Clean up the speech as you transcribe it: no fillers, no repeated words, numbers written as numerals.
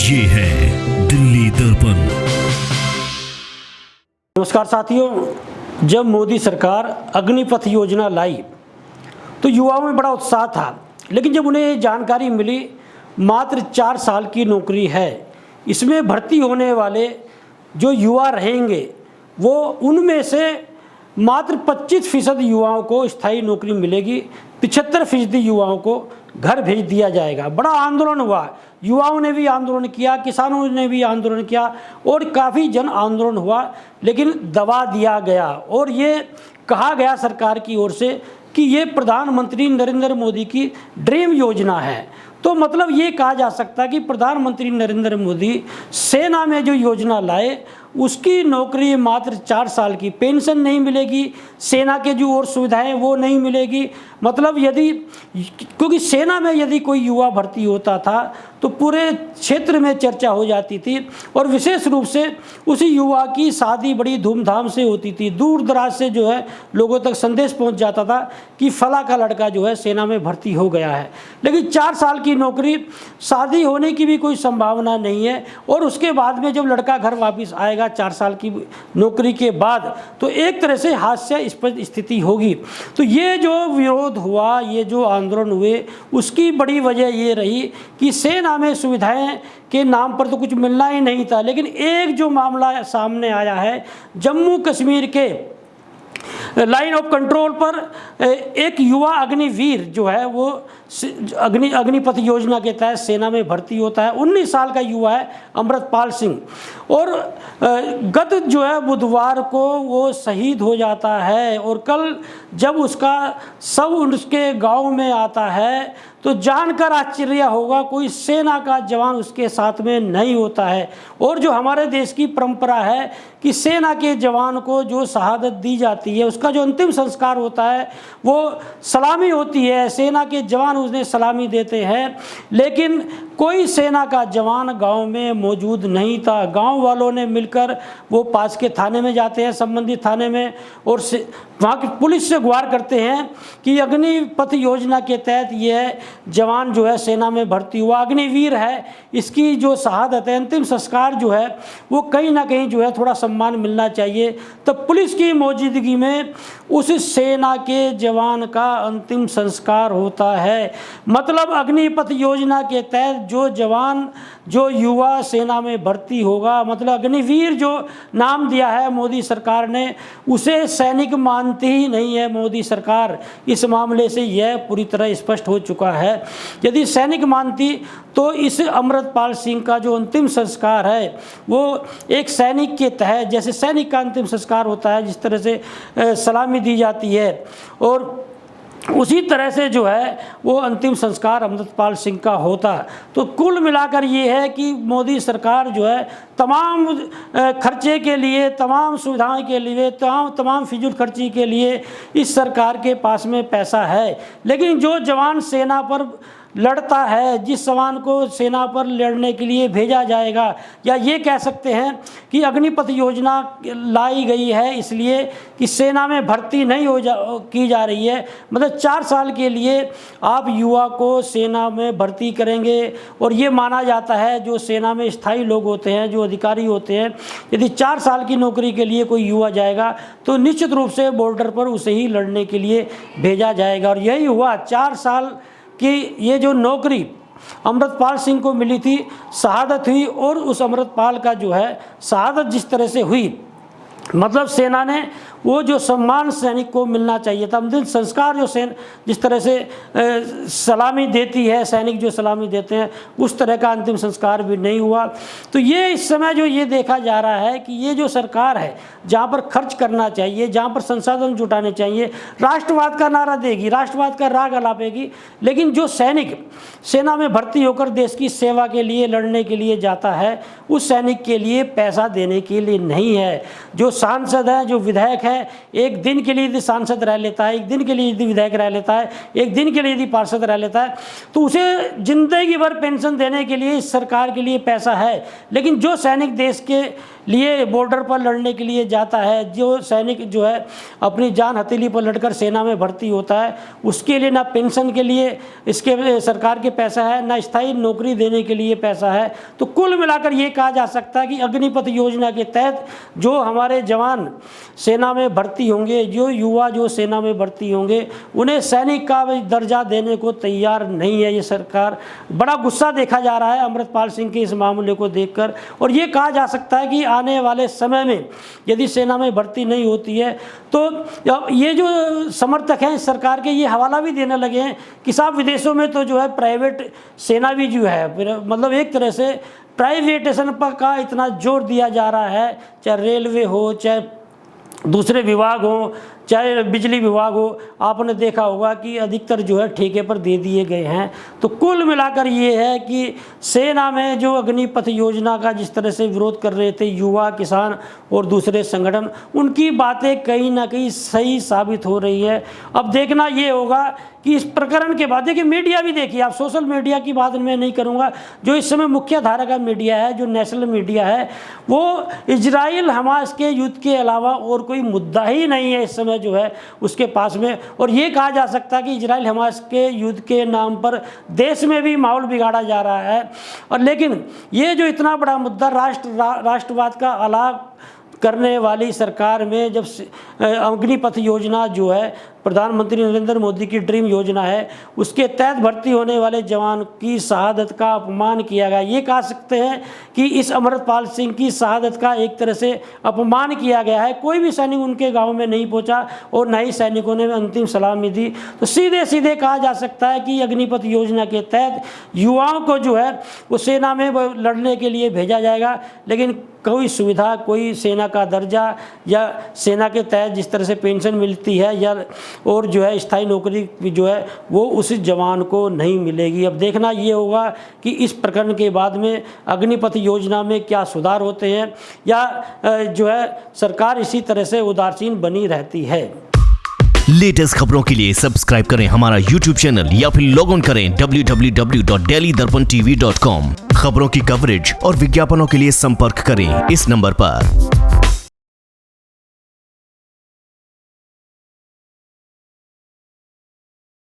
ये है दिल्ली दर्पण। नमस्कार साथियों, जब मोदी सरकार अग्निपथ योजना लाई तो युवाओं में बड़ा उत्साह था, लेकिन जब उन्हें जानकारी मिली मात्र 4 साल की नौकरी है, इसमें भर्ती होने वाले जो युवा रहेंगे वो उनमें से मात्र 25% युवाओं को स्थायी नौकरी मिलेगी, 75% युवाओं को घर भेज दिया जाएगा। बड़ा आंदोलन हुआ, युवाओं ने भी आंदोलन किया, किसानों ने भी आंदोलन किया और काफ़ी जन आंदोलन हुआ, लेकिन दबा दिया गया और ये कहा गया सरकार की ओर से कि ये प्रधानमंत्री नरेंद्र मोदी की ड्रीम योजना है। तो मतलब ये कहा जा सकता है कि प्रधानमंत्री नरेंद्र मोदी सेना में जो योजना लाए उसकी नौकरी मात्र 4 साल की, पेंशन नहीं मिलेगी, सेना के जो और सुविधाएं वो नहीं मिलेगी। मतलब यदि क्योंकि सेना में यदि कोई युवा भर्ती होता था तो पूरे क्षेत्र में चर्चा हो जाती थी और विशेष रूप से उसी युवा की शादी बड़ी धूमधाम से होती थी। दूर दराज से जो है लोगों तक संदेश पहुंच जाता था कि फला का लड़का जो है सेना में भर्ती हो गया है। लेकिन 4 साल की नौकरी, शादी होने की भी कोई संभावना नहीं है और उसके बाद में जब लड़का घर वापस आएगा 4 साल की नौकरी के बाद तो एक तरह से हास्यास्पद स्थिति होगी। तो ये जो विरोध हुआ, ये जो आंदोलन हुए, उसकी बड़ी वजह ये रही कि सेना में सुविधाएं के नाम पर तो कुछ मिलना ही नहीं था। लेकिन एक जो मामला सामने आया है, जम्मू कश्मीर के लाइन ऑफ कंट्रोल पर एक युवा अग्निवीर जो है वो अग्निपथ योजना के तहत सेना में भर्ती होता है। 19 साल का युवा है अमृतपाल सिंह और गत जो है बुधवार को वो शहीद हो जाता है और कल जब उसका शव उसके गांव में आता है तो जानकर आश्चर्य होगा, कोई सेना का जवान उसके साथ में नहीं होता है। और जो हमारे देश की परंपरा है कि सेना के जवान को जो शहादत दी जाती है उसका जो अंतिम संस्कार होता है वो सलामी होती है, सेना के जवान उसने सलामी देते हैं। लेकिन कोई सेना का जवान गांव में मौजूद नहीं था। गांव वालों ने मिलकर वो पास के थाने में जाते हैं, संबंधित थाने में, और वहाँ की पुलिस से गुहार करते हैं कि अग्निपथ योजना के तहत ये जवान जो है सेना में भर्ती हुआ, अग्निवीर है, इसकी जो शहादत है, अंतिम संस्कार जो है वो कहीं ना कहीं जो है थोड़ा सम्मान मिलना चाहिए। तब पुलिस की मौजूदगी में उस सेना के जवान का अंतिम संस्कार होता है। मतलब अग्निपथ योजना के तहत जो जवान, जो युवा सेना में भर्ती होगा, मतलब अग्निवीर जो नाम दिया है मोदी सरकार ने, उसे सैनिक मानती ही नहीं है मोदी सरकार। इस मामले से यह पूरी तरह स्पष्ट हो चुका है। यदि सैनिक मानती तो इस अमृतपाल सिंह का जो अंतिम संस्कार है वो एक सैनिक के तहत, जैसे सैनिक का अंतिम संस्कार होता है, जिस तरह से सलामी दी जाती है, और उसी तरह से जो है वो अंतिम संस्कार अमृतपाल सिंह का होता। तो कुल मिलाकर ये है कि मोदी सरकार जो है तमाम खर्चे के लिए, तमाम सुविधाओं के लिए, तमाम फिजूल खर्ची के लिए इस सरकार के पास में पैसा है। लेकिन जो जवान सेना पर लड़ता है, जिस जवान को सेना पर लड़ने के लिए भेजा जाएगा, या ये कह सकते हैं कि अग्निपथ योजना लाई गई है इसलिए कि सेना में भर्ती नहीं की जा रही है। मतलब 4 साल के लिए आप युवा को सेना में भर्ती करेंगे और ये माना जाता है जो सेना में स्थायी लोग होते हैं, जो अधिकारी होते हैं, यदि 4 साल की नौकरी के लिए कोई युवा जाएगा तो निश्चित रूप से बॉर्डर पर उसे ही लड़ने के लिए भेजा जाएगा। और यही हुआ, 4 साल कि ये जो नौकरी अमृतपाल सिंह को मिली थी, शहादत हुई, और उस अमृतपाल का जो है शहादत जिस तरह से हुई, मतलब सेना ने वो जो सम्मान सैनिक को मिलना चाहिए था, अंतिम संस्कार जो जिस तरह से सलामी देती है, सैनिक जो सलामी देते हैं, उस तरह का अंतिम संस्कार भी नहीं हुआ। तो ये इस समय जो ये देखा जा रहा है कि ये जो सरकार है, जहाँ पर खर्च करना चाहिए, जहाँ पर संसाधन जुटाने चाहिए, राष्ट्रवाद का नारा देगी, राष्ट्रवाद का राग अलापेगी, लेकिन जो सैनिक सेना में भर्ती होकर देश की सेवा के लिए, लड़ने के लिए जाता है, उस सैनिक के लिए पैसा देने के लिए नहीं है। जो सांसद है, जो विधायक है, एक दिन के लिए यदि सांसद रह लेता है, एक दिन के लिए यदि विधायक रह लेता है, एक दिन के लिए यदि पार्षद रह लेता है, तो उसे जिंदगी भर पेंशन देने के लिए इस सरकार के लिए पैसा है। लेकिन जो सैनिक देश के लिए बॉर्डर पर लड़ने के लिए जाता है, जो सैनिक जो है अपनी जान हथेली पर लड़कर सेना में भर्ती होता है, उसके लिए ना पेंशन के लिए इसके सरकार के पैसा है, ना स्थायी नौकरी देने के लिए पैसा है। तो कुल मिलाकर ये कहा जा सकता है कि अग्निपथ योजना के तहत जो हमारे जवान सेना में भर्ती होंगे, जो युवा जो सेना में भर्ती होंगे, उन्हें सैनिक का दर्जा देने को तैयार नहीं है ये सरकार। बड़ा गुस्सा देखा जा रहा है अमृतपाल सिंह के इस मामले को देखकर, और ये कहा जा सकता है कि आने वाले समय में यदि सेना में भर्ती नहीं होती है तो ये जो समर्थक हैं इस सरकार के, ये हवाला भी देने लगे हैं कि साहब विदेशों में तो जो है प्राइवेट सेना भी जो है, मतलब एक तरह से प्राइवेटेशन पर का इतना जोर दिया जा रहा है, चाहे रेलवे हो, चाहे दूसरे विभाग हो, चाहे बिजली विभाग हो, आपने देखा होगा कि अधिकतर जो है ठेके पर दे दिए गए हैं। तो कुल मिलाकर ये है कि सेना में जो अग्निपथ योजना का जिस तरह से विरोध कर रहे थे युवा, किसान और दूसरे संगठन, उनकी बातें कहीं ना कहीं सही साबित हो रही है। अब देखना ये होगा कि इस प्रकरण के बाद, देखिए मीडिया भी देखिए आप, सोशल मीडिया की बात मैं नहीं करूँगा, जो इस समय मुख्य धारा का मीडिया है, जो नेशनल मीडिया है, वो इजराइल हमास के युद्ध के अलावा और कोई मुद्दा ही नहीं है इस समय जो है उसके पास में। और ये कहा जा सकता है कि इजराइल हमास के युद्ध के नाम पर देश में भी माहौल बिगाड़ा जा रहा है। और लेकिन ये जो इतना बड़ा मुद्दा राष्ट्रवाद का आलाप करने वाली सरकार में, जब अग्निपथ योजना जो है प्रधानमंत्री नरेंद्र मोदी की ड्रीम योजना है, उसके तहत भर्ती होने वाले जवान की शहादत का अपमान किया गया। ये कह सकते हैं कि इस अमृतपाल सिंह की शहादत का एक तरह से अपमान किया गया है। कोई भी सैनिक उनके गांव में नहीं पहुंचा और न ही सैनिकों ने अंतिम सलामी दी। तो सीधे सीधे कहा जा सकता है कि अग्निपथ योजना के तहत युवाओं को जो है वो सेना में लड़ने के लिए भेजा जाएगा, लेकिन कोई सुविधा, कोई सेना का दर्जा या सेना के तहत जिस तरह से पेंशन मिलती है या और जो है स्थायी नौकरी जो है वो उस जवान को नहीं मिलेगी। अब देखना ये होगा कि इस प्रकरण के बाद में अग्निपथ योजना में क्या सुधार होते हैं या जो है सरकार इसी तरह से उदासीन बनी रहती है। लेटेस्ट खबरों के लिए सब्सक्राइब करें हमारा YouTube चैनल या फिर लॉग ऑन करें www.delhidarpantv.com। खबरों की कवरेज और विज्ञापनों के लिए संपर्क करें इस नंबर पर।